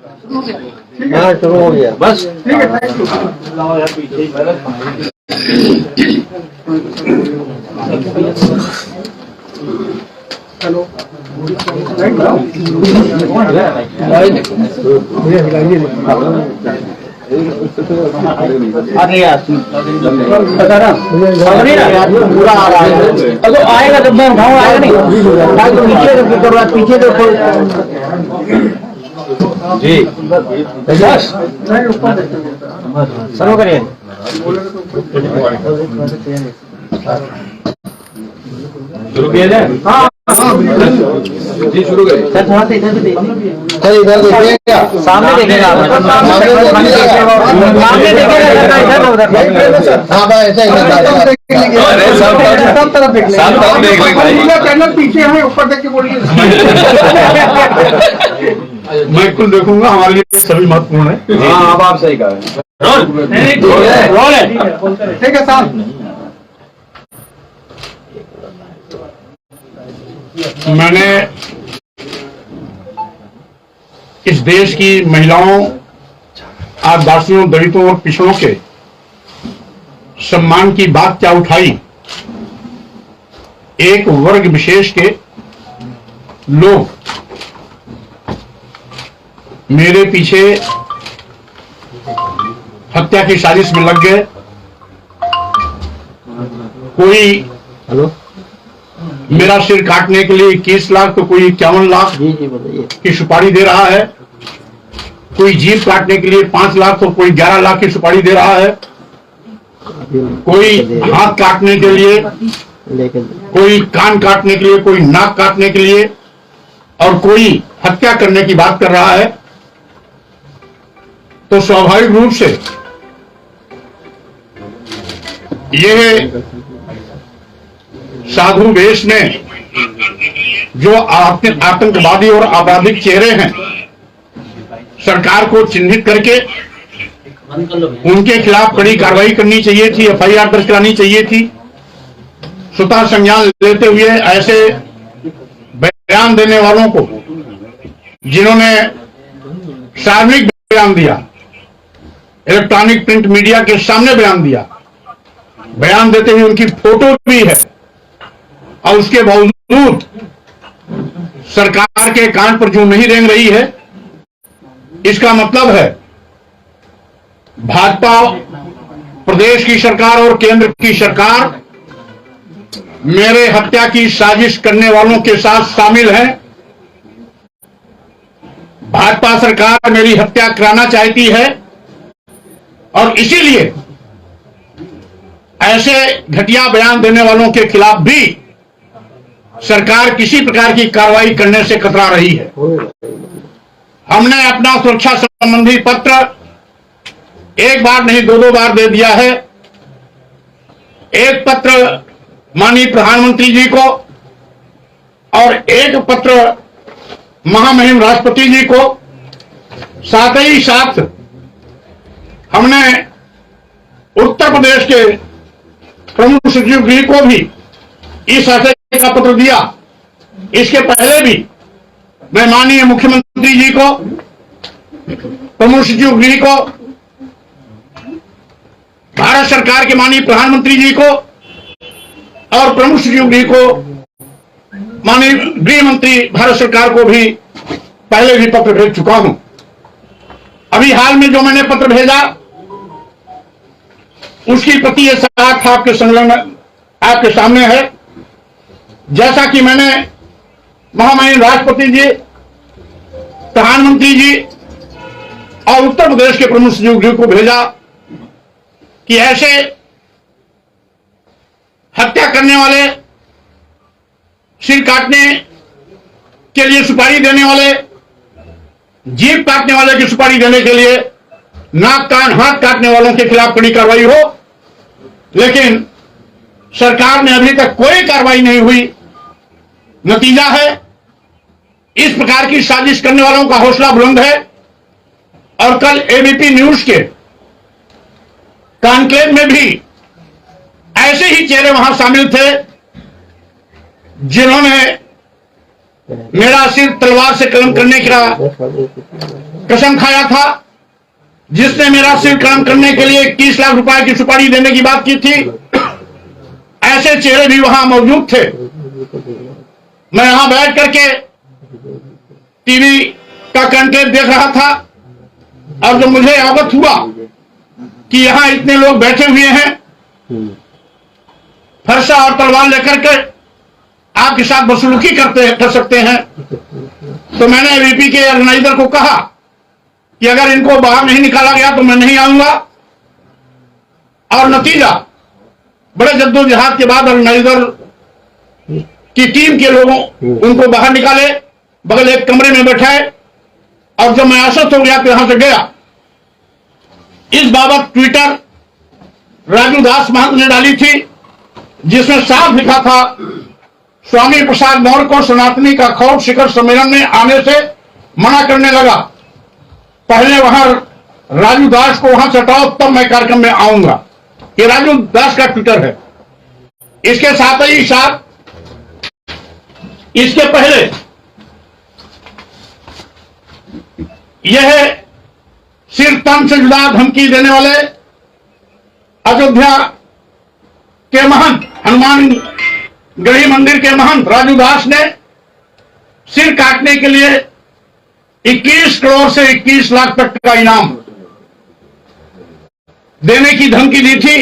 हाँ शुरू हो गया बस ठीक है। हेलो पूरा आ रहा है तो आएगा जब मैं उठाऊँ आएगा नहीं तो पीछे पीछे देखो जी बस शुरू करिए शुरू किया जाए हाँ जी शुरू करिए सर थोड़ा सा इधर भी सर इधर देखिएगा सामने देखेगा सामने देखेगा हाँ भाई ऐसा सब तरफ देख लेंगे पीछे है ऊपर देख के बोलिए मैं कुल देखूंगा हमारे लिए सभी महत्वपूर्ण है हाँ अब आप सही कह रहे हैं ठीक है साहब। मैंने इस देश की महिलाओं आदिवासियों दलितों और पिछड़ों के सम्मान की बात क्या उठाई। एक वर्ग विशेष के लोग मेरे पीछे हत्या की साजिश में लग गए। कोई मेरा सिर काटने के लिए 21 लाख तो कोई 51 लाख की सुपारी दे रहा है। कोई जीभ काटने के लिए 5 लाख तो कोई 11 लाख की सुपारी दे रहा है। कोई हाथ काटने के लिए, कोई कान काटने के लिए, कोई नाक काटने के लिए और कोई हत्या करने की बात कर रहा है। तो स्वाभाविक रूप से यह साधु वेश ने जो आतंकवादी और आपराधिक चेहरे हैं सरकार को चिन्हित करके उनके खिलाफ कड़ी कार्रवाई करनी चाहिए थी, FIR दर्ज करानी चाहिए थी। स्वतः संज्ञान लेते हुए ऐसे बयान देने वालों को जिन्होंने सार्वजनिक बयान दिया, इलेक्ट्रॉनिक प्रिंट मीडिया के सामने बयान दिया, बयान देते हुए उनकी फोटो भी है और उसके बावजूद सरकार के कान पर जो नहीं रेंग रही है, इसका मतलब है भाजपा प्रदेश की सरकार और केंद्र की सरकार मेरे हत्या की साजिश करने वालों के साथ शामिल है। भाजपा सरकार मेरी हत्या कराना चाहती है और इसीलिए ऐसे घटिया बयान देने वालों के खिलाफ भी सरकार किसी प्रकार की कार्रवाई करने से कतरा रही है। हमने अपना सुरक्षा संबंधी पत्र एक बार नहीं 2-2 बार दे दिया है। एक पत्र माननीय प्रधानमंत्री जी को और एक पत्र महामहिम राष्ट्रपति जी को, साथ ही साथ हमने उत्तर प्रदेश के प्रमुख सचिव गृह को भी इस आशय का पत्र दिया। इसके पहले भी मैं माननीय मुख्यमंत्री जी को, प्रमुख सचिव गृह को, भारत सरकार के माननीय प्रधानमंत्री जी को और प्रमुख सचिव गृह को, माननीय गृह मंत्री भारत सरकार को भी पहले भी पत्र भेज चुका हूं। अभी हाल में जो मैंने पत्र भेजा उसकी प्रति ये साथ आपके संलग्न आपके सामने है। जैसा कि मैंने महामहिम राष्ट्रपति जी, प्रधानमंत्री जी और उत्तर प्रदेश के प्रमुख सचिव गृह को भेजा कि ऐसे हत्या करने वाले, सिर काटने के लिए सुपारी देने वाले, जीभ काटने वाले की सुपारी देने के लिए, नाक कान हाथ काटने वालों के खिलाफ कड़ी कार्रवाई हो। लेकिन सरकार में अभी तक कोई कार्रवाई नहीं हुई। नतीजा है इस प्रकार की साजिश करने वालों का हौसला बुलंद है। और कल ABP न्यूज के कॉन्क्लेव में भी ऐसे ही चेहरे वहां शामिल थे जिन्होंने मेरा सिर तलवार से कलम करने का कसम खाया था, जिसने मेरा सिर काम करने के लिए 21 लाख रुपए की सुपारी देने की बात की थी, ऐसे चेहरे भी वहां मौजूद थे। मैं यहां बैठ करके टीवी का कंटेंट देख रहा था और जब मुझे अवगत हुआ कि यहां इतने लोग बैठे हुए हैं फरसा और तलवार लेकर के आपके साथ बदसलूकी कर सकते हैं, तो मैंने वीपी के ऑर्गेनाइजर को कहा कि अगर इनको बाहर नहीं निकाला गया तो मैं नहीं आऊंगा। और नतीजा बड़े जद्दोजहद के बाद ऑर्गेनाइजर की टीम के लोगों उनको बाहर निकाले, बगल एक कमरे में बैठाए और जब मैं आश्वस्त हो गया तो यहां से गया। इस बाबत ट्विटर राजू दास महंत ने डाली थी, जिसमें साफ लिखा था स्वामी प्रसाद मौर्य को सनातनी का खौफ शिखर सम्मेलन में आने से मना करने लगा। पहले वहां राजू दास को वहां से हटाओ तब मैं कार्यक्रम में आऊंगा। ये राजू दास का ट्विटर है। इसके साथ ही साथ इसके पहले यह सिर तन से जुदा धमकी देने वाले अयोध्या के महंत हनुमान गढ़ी मंदिर के महंत राजू दास ने सिर काटने के लिए 21 करोड़ से 21 लाख तक का इनाम देने की धमकी दी थी।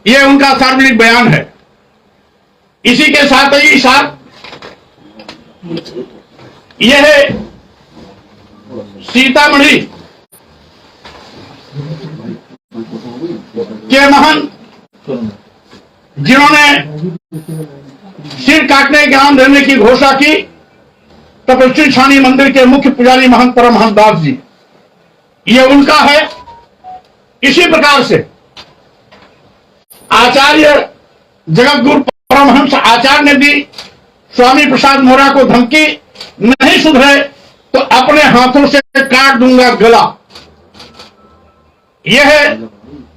यह उनका सार्वजनिक बयान है। इसी के साथ ही साथ यह सीतामढ़ी के महंत जिन्होंने सिर काटने के इनाम देने की घोषणा की, तपस्वी छानी मंदिर के मुख्य पुजारी महंत परमहंस दास जी, यह उनका है। इसी प्रकार से आचार्य जगतगुरु परमहंस आचार्य ने भी स्वामी प्रसाद मौर्य को धमकी, नहीं सुधरे तो अपने हाथों से काट दूंगा गला। यह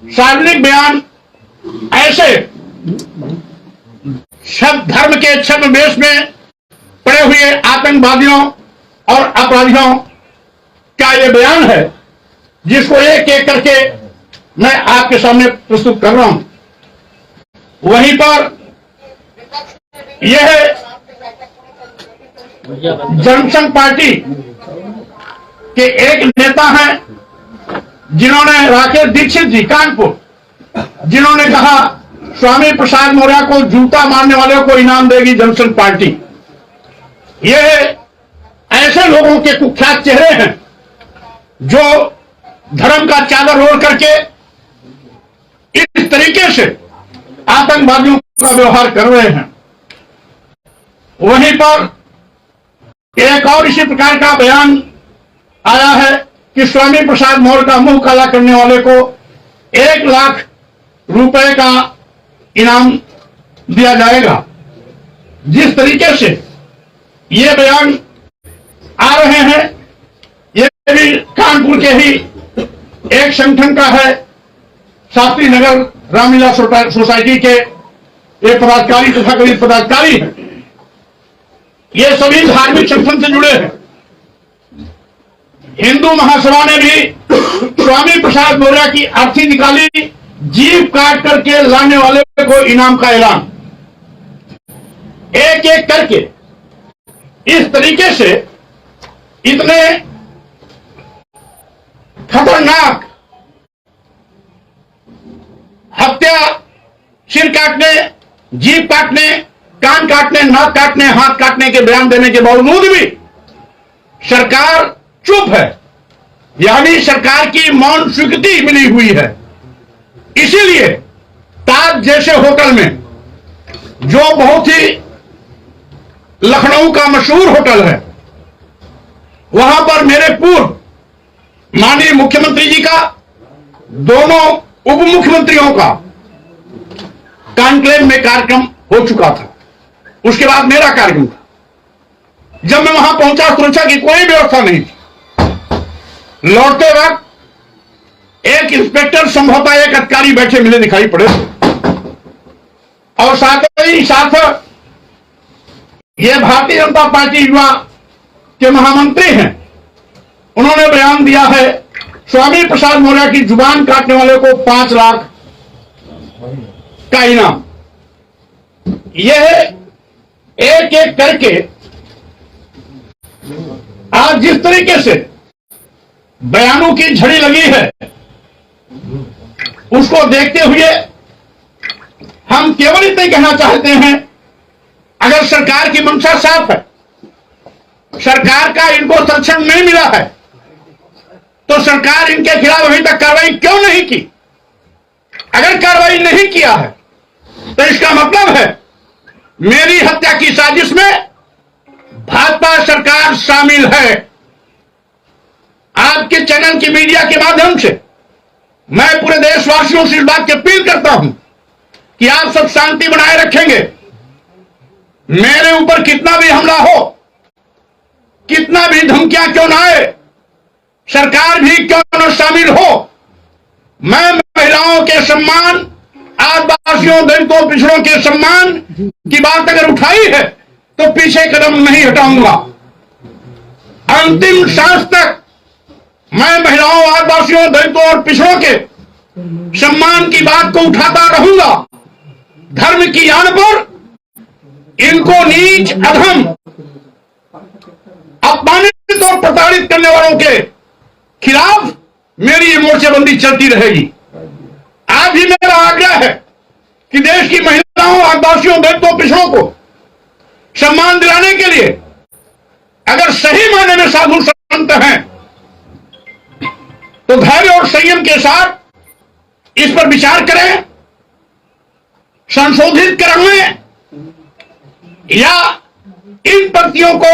सार्वजनिक बयान ऐसे धर्म के छद्मवेश में पड़े हुए आतंकवादियों और अपराधियों का यह बयान है, जिसको एक एक करके मैं आपके सामने प्रस्तुत कर रहा हूं। वहीं पर यह जनसंघ पार्टी के एक नेता हैं, जिन्होंने राकेश दीक्षित जी कानपुर, जिन्होंने कहा स्वामी प्रसाद मौर्य को जूता मारने वालों को इनाम देगी जनसंघ पार्टी। यह ऐसे लोगों के कुख्यात चेहरे हैं जो धर्म का चादर ओढ़ करके इस तरीके से आतंकवादियों का व्यवहार कर रहे हैं। वहीं पर एक और इसी प्रकार का बयान आया है कि स्वामी प्रसाद मौर्य का मुंह काला करने वाले को 1 लाख रुपए का इनाम दिया जाएगा। जिस तरीके से ये बयान आ रहे हैं, ये भी कानपुर के ही एक संगठन का है, शास्त्री नगर रामलीला सोसाइटी के एक पदाधिकारी तथा करीब पदाधिकारी है। ये सभी धार्मिक संगठन से जुड़े हैं। हिंदू महासभा ने भी स्वामी प्रसाद मौर्य की अर्थी निकाली, जीभ काट करके लाने वाले को इनाम का ऐलान। एक एक करके इस तरीके से इतने खतरनाक हत्या, सिर काटने, जीभ काटने, कान काटने, नाक काटने, हाथ काटने के बयान देने के बावजूद भी सरकार चुप है, यानी सरकार की मौन स्वीकृति मिली हुई है। इसीलिए ताज जैसे होटल में, जो बहुत ही लखनऊ का मशहूर होटल है, वहां पर मेरे पूर्व माननीय मुख्यमंत्री जी का, दोनों उप मुख्यमंत्रियों का कॉन्क्लेव में कार्यक्रम हो चुका था। उसके बाद मेरा कार्यक्रम था। जब मैं वहां पहुंचा, सुरक्षा की कोई व्यवस्था नहीं थी। लौटते वक्त एक इंस्पेक्टर, संभवतः एक अधिकारी बैठे मिले दिखाई पड़े और साथ ही साथ ये भारतीय जनता पार्टी युवा के महामंत्री हैं, उन्होंने बयान दिया है स्वामी प्रसाद मौर्य की जुबान काटने वाले को 5 लाख का इनाम। यह एक एक करके आज जिस तरीके से बयानों की झड़ी लगी है, उसको देखते हुए हम केवल इतना कहना चाहते हैं, अगर सरकार की मंशा साफ है, सरकार का इनको संरक्षण नहीं मिला है, तो सरकार इनके खिलाफ अभी तक कार्रवाई क्यों नहीं की? अगर कार्रवाई नहीं किया है तो इसका मतलब है मेरी हत्या की साजिश में भाजपा सरकार शामिल है। आपके चैनल की मीडिया के माध्यम से मैं पूरे देशवासियों से इस बात की अपील करता हूं कि आप सब शांति बनाए रखेंगे। मेरे ऊपर कितना भी हमला हो, कितना भी धमकियां क्यों ना आए, सरकार भी क्यों न शामिल हो, मैं महिलाओं के सम्मान, आदिवासियों, दलितों, पिछड़ों के सम्मान की बात अगर उठाई है तो पीछे कदम नहीं हटाऊंगा। अंतिम सांस तक मैं महिलाओं, आदिवासियों, दलितों और पिछड़ों के सम्मान की बात को उठाता रहूंगा। धर्म की आन पर इनको नीच, अधम, अपमानित और प्रताड़ित करने वालों के खिलाफ मेरी ये मोर्चेबंदी चलती रहेगी। आज भी मेरा आग्रह है कि देश की महिलाओं, आदिवासियों, दलितों, पिछड़ों को सम्मान दिलाने के लिए अगर सही मायने में साधु संत हैं तो धैर्य और संयम के साथ इस पर विचार करें, संशोधित कराएं या इन पंक्तियों को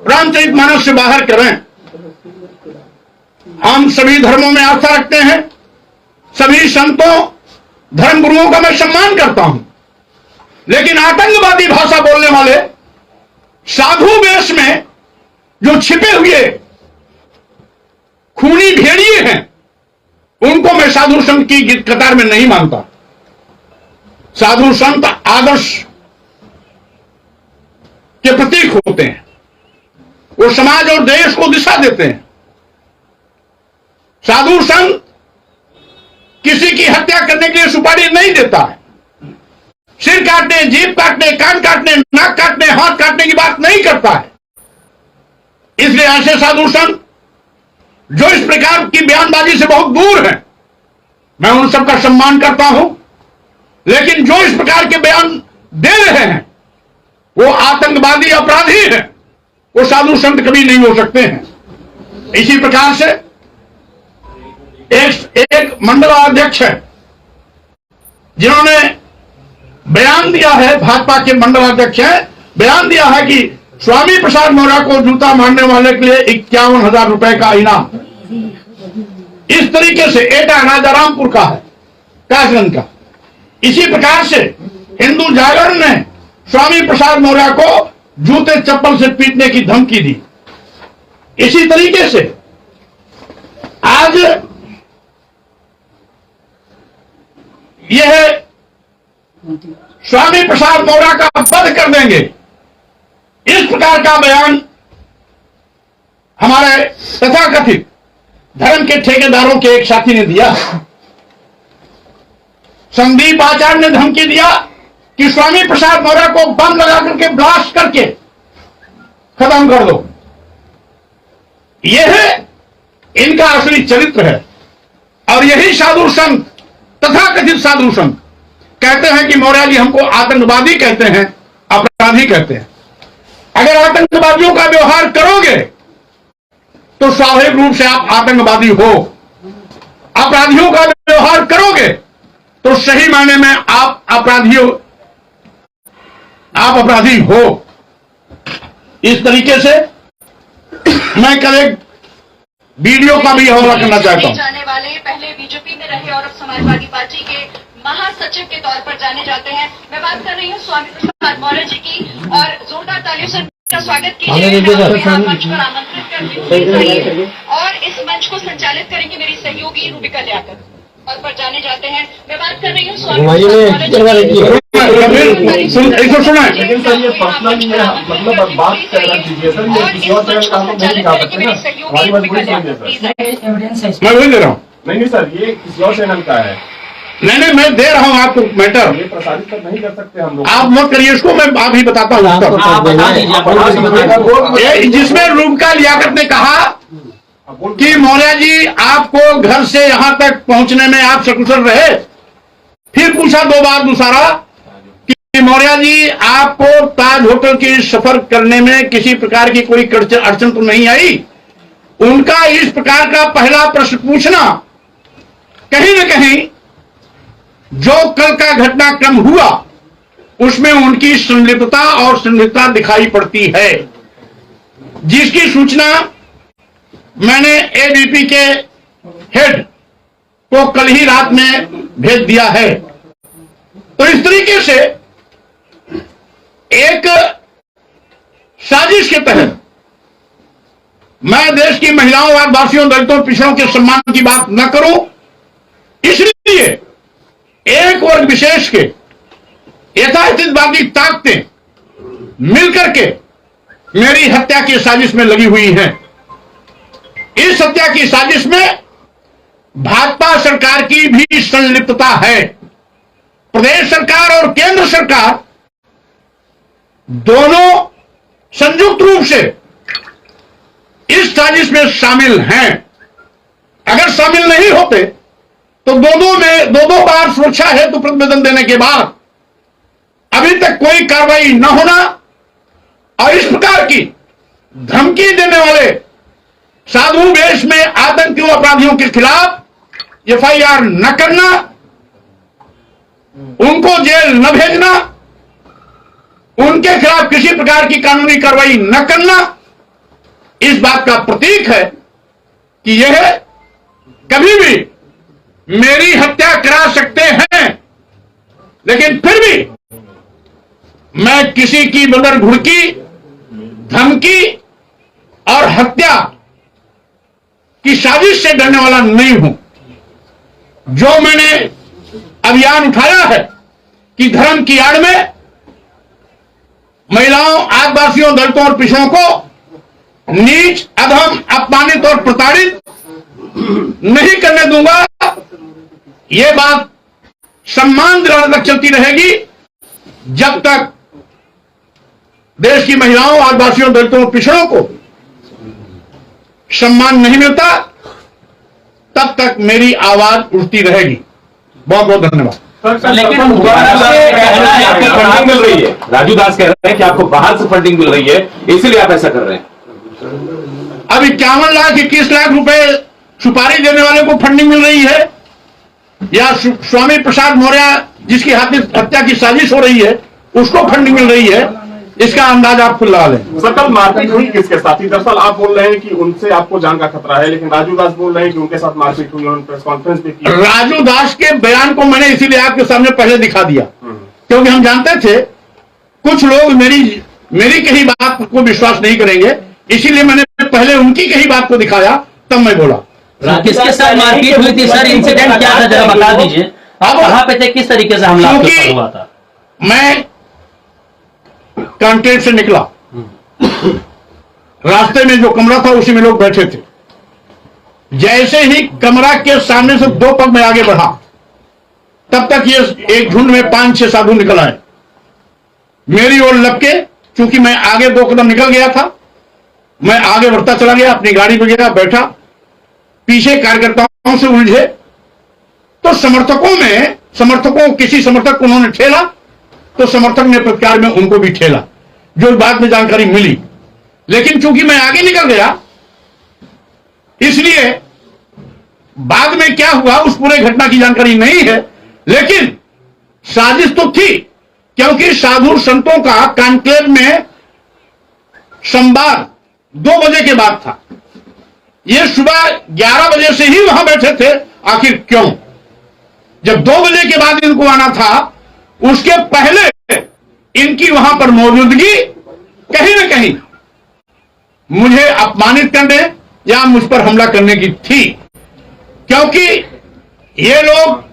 रामचरितमानस से बाहर करें। हम सभी धर्मों में आस्था रखते हैं, सभी संतों, धर्मगुरुओं का मैं सम्मान करता हूं, लेकिन आतंकवादी भाषा बोलने वाले साधु वेश में जो छिपे हुए खूनी भेड़िए हैं, उनको मैं साधु संत की कतार में नहीं मानता। साधु संत आदर्श के प्रतीक होते हैं, वो समाज और देश को दिशा देते हैं। साधु संत किसी की हत्या करने के लिए सुपारी नहीं देता है, सिर काटने, जीभ काटने, कान काटने, नाक काटने, हाथ काटने की बात नहीं करता है। इसलिए ऐसे साधु संत जो इस प्रकार की बयानबाजी से बहुत दूर हैं, मैं उन सबका सम्मान करता हूं, लेकिन जो इस प्रकार के बयान दे रहे हैं वो आतंकवादी अपराधी हैं, वो साधु संत कभी नहीं हो सकते हैं। इसी प्रकार से एक मंडलाध्यक्ष है जिन्होंने बयान दिया है, भाजपा के मंडलाध्यक्ष है, बयान दिया है कि स्वामी प्रसाद मौर्य को जूता मारने वाले के लिए 51,000 रुपए का इनाम। इस तरीके से एटा राजारामपुर का है, कासगंज का। इसी प्रकार से हिंदू जागरण ने स्वामी प्रसाद मौर्य को जूते चप्पल से पीटने की धमकी दी। इसी तरीके से आज यह स्वामी प्रसाद मौर्य का वध कर देंगे, इस प्रकार का बयान हमारे तथाकथित धर्म के ठेकेदारों के एक साथी ने दिया। संदीप आचार्य ने धमकी दिया कि स्वामी प्रसाद मौर्य को बम लगा करके ब्लास्ट करके खत्म कर दो। यह इनका असली चरित्र है और यही साधु संत, तथाकथित साधु संत कहते हैं कि मौर्य जी हमको आतंकवादी कहते हैं, अपराधी कहते हैं। अगर आतंकवादियों का व्यवहार करोगे तो स्वाभाविक रूप से आप आतंकवादी हो, अपराधियों का व्यवहार करोगे तो सही मायने में आप अपराधी हो। इस तरीके से मैं कल एक वीडियो का भी हवाला करना चाहता हूं। जाने वाले पहले बीजेपी में रहे और अब समाजवादी पार्टी के महासचिव के तौर पर जाने जाते हैं। मैं बात कर रही हूं स्वामी प्रसाद मौर्य जी की, और जोरदार तालियों से का स्वागत कीजिए। मंच पर आमंत्रित करती हूँ और इस मंच को संचालित करेंगे मेरी सहयोगी रूबिका लियाकत। तौर पर जाने जाते हैं। मैं बात कर रही हूँ इसको सुना है। लेकिन सर ये पर्सनल मतलब अब बात करना कीजिए सर, ये किसी और चैनल का हम लोग नहीं दिखा सकते ना, हमारी मजबूरी समझिए सर। मैं वही दे रहा हूँ। नहीं सर, ये किसी और चैनल का है, नहीं मैं दे रहा हूँ आपको मैटर। ये प्रसारित तो नहीं कर सकते हम लोग। आप मत करिए इसको, मैं आप ही बताता हूँ जिसमें रूबका लियाकत ने कहा कि मौर्य जी आपको घर से यहां तक पहुंचने में आप सकुशल रहे। फिर पूछा दो बार दूसरा कि मौर्य जी आपको ताज होटल की सफर करने में किसी प्रकार की कोई अड़चन तो नहीं आई। उनका इस प्रकार का पहला प्रश्न पूछना कहीं न कहीं जो कल का घटनाक्रम हुआ उसमें उनकी संलिप्तता और संलिप्तता दिखाई पड़ती है, जिसकी सूचना मैंने एबीपी के हेड को कल ही रात में भेज दिया है। तो इस तरीके से एक साजिश के तहत मैं देश की महिलाओं, आदिवासियों, दलितों, पिछड़ों के सम्मान की बात न करूं, इसलिए एक वर्ग विशेष के यथास्थितवादी ताकतें मिलकर के मेरी हत्या की साजिश में लगी हुई हैं। इस हत्या की साजिश में भाजपा सरकार की भी संलिप्तता है। प्रदेश सरकार और केंद्र सरकार दोनों संयुक्त रूप से इस साजिश में शामिल हैं। अगर शामिल नहीं होते तो दो बार सुरक्षा हेतु प्रतिवेदन देने के बाद अभी तक कोई कार्रवाई न होना और इस प्रकार की धमकी देने वाले साधु वेश में आतंकियों, अपराधियों के खिलाफ एफआईआर न करना, उनको जेल न भेजना, उनके खिलाफ किसी प्रकार की कानूनी कार्रवाई न करना, इस बात का प्रतीक है कि यह कभी भी मेरी हत्या करा सकते हैं। लेकिन फिर भी मैं किसी की बदर घुड़की, धमकी और हत्या की साजिश से डरने वाला नहीं हूं। जो मैंने अभियान उठाया है कि धर्म की आड़ में महिलाओं, आदिवासियों, दलितों और पिछड़ों को नीच, अधम, अपमानित और प्रताड़ित नहीं करने दूंगा, यह बात सम्मान दिलाने तक चलती रहेगी जब तक देश की महिलाओं, आदिवासियों, दलितों और पिछड़ों को सम्मान नहीं मिलता, तब तक मेरी आवाज उठती रहेगी। बहुत बहुत धन्यवाद। लेकिन फंडिंग मिल रही है, राजू दास कह रहे हैं कि आपको बाहर से फंडिंग मिल रही है, इसीलिए आप ऐसा कर रहे हैं। अब 51 लाख 21 लाख रुपए सुपारी देने वाले को फंडिंग मिल रही है या स्वामी प्रसाद मौर्य जिसकी हत्या की साजिश हो रही है उसको फंडिंग मिल रही है, इसका अंदाज आप खुद लगा लें। सर कल मारपीट हुई किसके साथ थी? दरअसल आप बोल रहे हैं कि उनसे आपको जान का खतरा है, लेकिन राजू दास बोल रहे हैं कि उनके साथ मारपीट हुई, उन्होंने प्रेस कॉन्फ्रेंस भी की। राजू दास के बयान को मैंने इसीलिए आपके सामने पहले दिखा दिया क्योंकि हम जानते थे कुछ लोग मेरी कही बात को विश्वास नहीं करेंगे, इसीलिए मैंने पहले उनकी कही बात को दिखाया, तब मैं बोला। किसके साथ मारपीट हुई थी सर? इंसिडेंट क्या था जरा बता दीजिए। आप कहां पे थे, किस तरीके से हमला हुआ था? मैं कांटेक्ट से निकला, रास्ते में जो कमरा था उसी में लोग बैठे थे। जैसे ही कमरा के सामने से 2 पग में आगे बढ़ा, तब तक ये एक झुंड में 5-6 साधु निकल आए मेरी ओर लपके। चूंकि मैं आगे 2 कदम निकल गया था, मैं आगे बढ़ता चला गया, अपनी गाड़ी में गया, बैठा, पीछे कार्यकर्ताओं से उलझे तो किसी समर्थक को उन्होंने ठेला तो समर्थक ने प्रतिकार में उनको भी ठेला, जो बाद में जानकारी मिली। लेकिन चूंकि मैं आगे निकल गया, इसलिए बाद में क्या हुआ उस पूरे घटना की जानकारी नहीं है, लेकिन साजिश तो थी क्योंकि साधु संतों का कॉन्क्लेव में संवाद 2 बजे के बाद था। ये सुबह 11 बजे से ही वहां बैठे थे। आखिर क्यों? जब 2 बजे के बाद इनको आना था, उसके पहले इनकी वहां पर मौजूदगी कहीं ना कहीं मुझे अपमानित करने या मुझ पर हमला करने की थी, क्योंकि ये लोग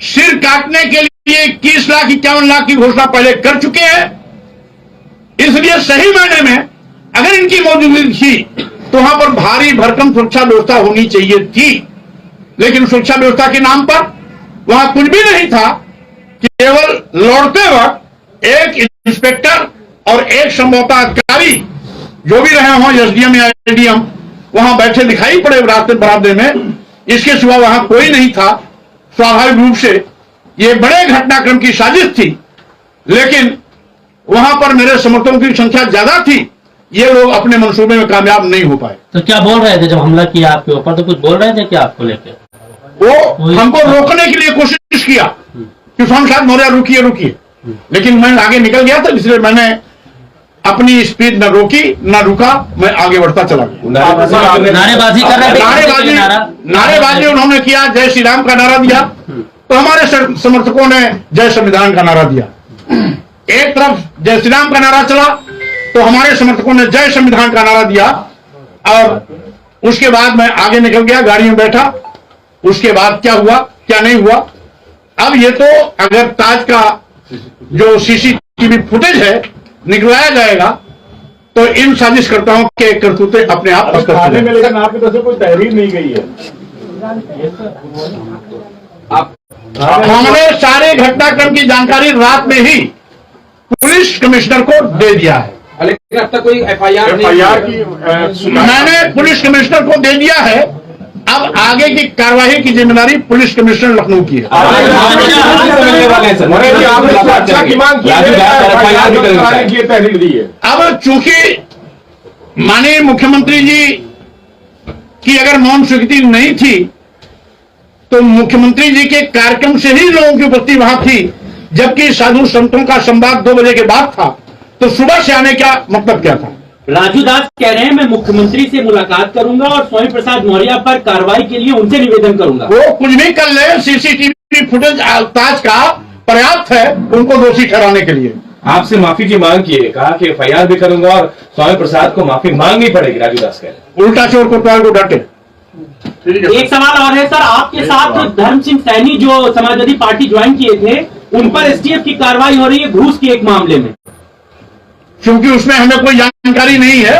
सिर काटने के लिए 21,51,00,000 की घोषणा पहले कर चुके हैं। इसलिए सही मायने में अगर इनकी मौजूदगी थी तो वहां पर भारी भरकम सुरक्षा व्यवस्था होनी चाहिए थी, लेकिन सुरक्षा व्यवस्था के नाम पर वहां कुछ भी नहीं था। केवल लौटते वक्त एक इंस्पेक्टर और एक संभवतः अधिकारी जो भी रहे हों, एसडीएम या एडीएम, वहां बैठे दिखाई पड़े रास्ते बरामदे में। इसके सिवा वहां कोई नहीं था। स्वाभाविक रूप से ये बड़े घटनाक्रम की साजिश थी, लेकिन वहां पर मेरे समर्थकों की संख्या ज्यादा थी। ये लोग अपने मंसूबे में कामयाब नहीं हो पाए। तो क्या बोल रहे थे जब हमला किया आपके ऊपर? तो कुछ बोल रहे थे क्या आपको लेकर? वो हमको रोकने के लिए कोशिश किया कि स्वामी प्रसाद मौर्य रुकिए रुकिए, लेकिन मैं आगे निकल गया था, इसलिए मैंने अपनी स्पीड न रोकी न रुका, मैं आगे बढ़ता चला गया। नारेबाजी कर रहे थे? नारेबाजी उन्होंने किया, जय श्री राम का नारा दिया, तो हमारे समर्थकों ने जय संविधान का नारा दिया। एक तरफ जय श्री राम का नारा चला तो हमारे समर्थकों ने जय संविधान का नारा दिया, और उसके बाद मैं आगे निकल गया, गाड़ी में बैठा। उसके बाद क्या हुआ क्या नहीं हुआ, अब ये तो अगर ताज का जो सीसीटीवी फुटेज है निकलवाया जाएगा तो इन साजिशकर्ताओं के करतूते अपने आप थाने में, लेकिन आपकी तरफ से कोई तहरीर नहीं गई है। हमने सारे घटनाक्रम की जानकारी रात में ही पुलिस कमिश्नर को दे दिया है। लेकिन अब तक कोई एफआईआर की मैंने पुलिस कमिश्नर को दे दिया है। अब आगे की कार्रवाई की जिम्मेदारी पुलिस कमिश्नर लखनऊ की है। तहरीर दी है। अब चूंकि माननीय मुख्यमंत्री जी की अगर मौन स्वीकृति नहीं थी तो मुख्यमंत्री जी के कार्यक्रम से ही लोगों की उपस्थिति वहां थी, जबकि साधु संतों का संवाद 2 बजे के बाद था, तो सुबह से आने का मतलब क्या था? राजू दास कह रहे हैं मैं मुख्यमंत्री से मुलाकात करूंगा और स्वामी प्रसाद मौर्य पर कार्रवाई के लिए उनसे निवेदन करूंगा। वो कुछ भी कर ले, सीसीटीवी फुटेज ताज का पर्याप्त है उनको दोषी ठहराने के लिए। आपसे माफी की मांग की है, कहा कि एफआईआर भी करूंगा और स्वामी प्रसाद को माफी मांगनी पड़ेगी। राजू दास कह रहे हैं उल्टा चोर कोतवाल को डांटे। एक सवाल और है सर, आपके साथ धर्म सिंह सैनी जो समाजवादी पार्टी ज्वाइन किए थे, उन पर एसटीएफ की कार्रवाई हो रही है घूस के एक मामले में। क्योंकि उसमें हमें कोई जानकारी नहीं है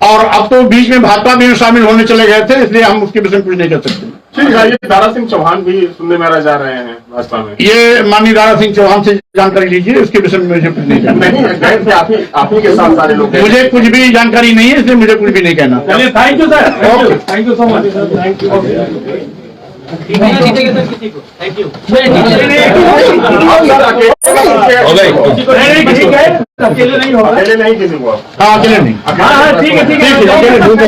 और अब तो बीच में भाजपा भी शामिल होने चले गए थे, इसलिए हम उसके विषय में कुछ नहीं कर सकते। ठीक है, ये दारा सिंह चौहान भी सुनने में जा रहे हैं भाजपा में। ये माननीय दारा सिंह चौहान से जानकारी लीजिए, उसके विषय में मुझे कुछ नहीं कहना। नहीं, आप ही के साथ सारे लोग। मुझे कुछ भी जानकारी नहीं है, इसलिए मुझे कुछ भी नहीं कहना। Thank you sir, thank you so much. Thank you. Thank you. अकेले नहीं किसी को। हाँ अकेले नहीं। ठीक है अकेले ढूंढे।